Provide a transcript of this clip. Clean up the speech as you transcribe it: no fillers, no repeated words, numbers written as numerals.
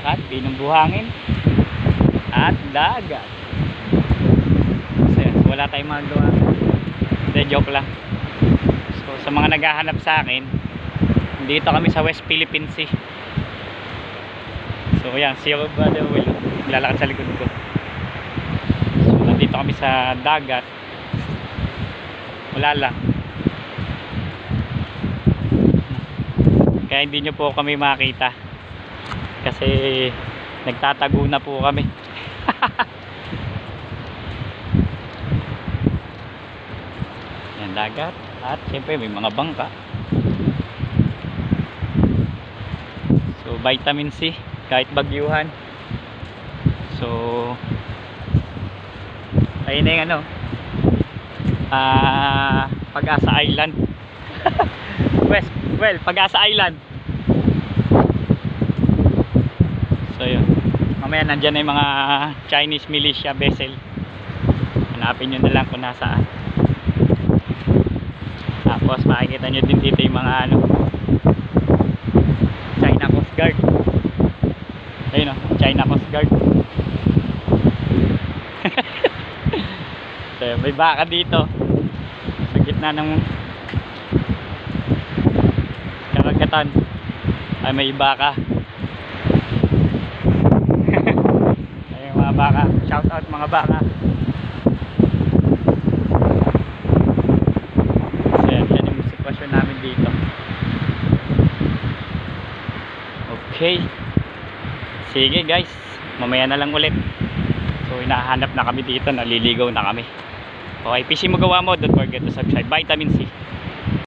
lakad, binumbuhangin at dagat. So, wala tayong magawa. Hindi, joke lang. So sa mga naghahanap sa akin, dito kami sa West Philippine Sea. So yan, si Brother Will lalakad sa likod ko. So nandito kami sa dagat. Wala lang, kaya hindi nyo po kami makita kasi nagtatago na po kami. Yan, dagat at syempre may mga bangka. So vitamin C kahit bagyuhan. So ayun na yung ano, Pag-asa Island. Pag-asa Island. So yun, mamaya nandyan na yung mga Chinese militia vessel. Hanapin nyo na lang kung nasaan. Tapos makikita nyo din dito yung mga ano, China Coast Guard. Ayun o, China Coast Guard. So may baka dito sa gitna ng karagatan. Ay may baka. Ayun mga baka, shout out mga baka. So yan yung sitwasyon namin dito. Okay, sige guys, mamaya na lang ulit. So hinahanap na kami dito, naliligaw na kami. Okay, PC Magawa mo, don't forget to subscribe. Vitamin C.